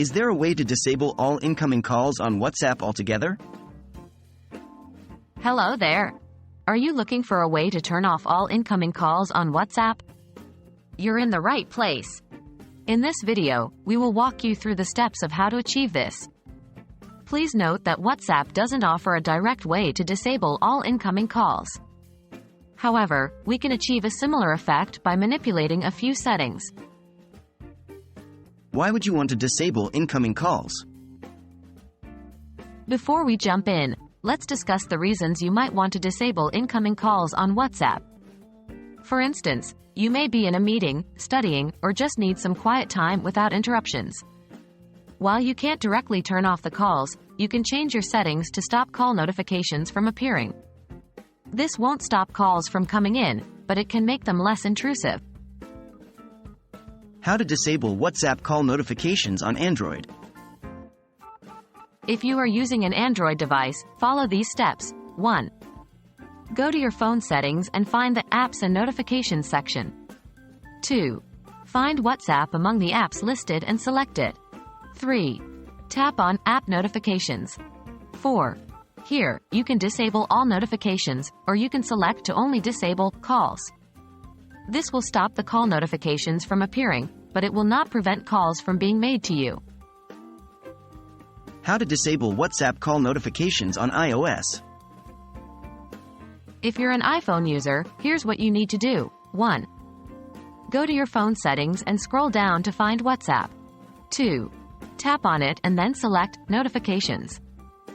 Is there a way to disable all incoming calls on WhatsApp altogether? Hello there. Are you looking for a way to turn off all incoming calls on WhatsApp? You're in the right place. In this video, we will walk you through the steps of how to achieve this. Please note that WhatsApp doesn't offer a direct way to disable all incoming calls. However, we can achieve a similar effect by manipulating a few settings. Why would you want to disable incoming calls? Before we jump in, let's discuss the reasons you might want to disable incoming calls on WhatsApp. For instance, you may be in a meeting, studying, or just need some quiet time without interruptions. While you can't directly turn off the calls, you can change your settings to stop call notifications from appearing. This won't stop calls from coming in, but it can make them less intrusive. How to disable WhatsApp call notifications on Android? If you are using an Android device, follow these steps. 1. Go to your phone settings and find the Apps and Notifications section. 2. Find WhatsApp among the apps listed and select it. 3. Tap on App Notifications. 4. Here, you can disable all notifications, or you can select to only disable calls. This will stop the call notifications from appearing, but it will not prevent calls from being made to you. How to disable WhatsApp call notifications on iOS? If you're an iPhone user, here's what you need to do. 1. Go to your phone settings and scroll down to find WhatsApp. 2. Tap on it and then select Notifications.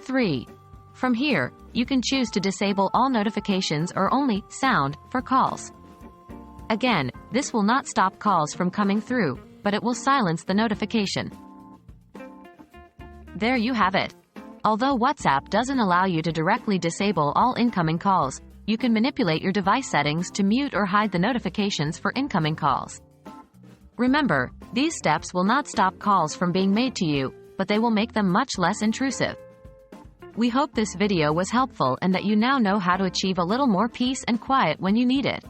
3. From here, you can choose to disable all notifications or only sound for calls. Again, this will not stop calls from coming through, but it will silence the notification. There you have it. Although WhatsApp doesn't allow you to directly disable all incoming calls, you can manipulate your device settings to mute or hide the notifications for incoming calls. Remember, these steps will not stop calls from being made to you, but they will make them much less intrusive. We hope this video was helpful and that you now know how to achieve a little more peace and quiet when you need it.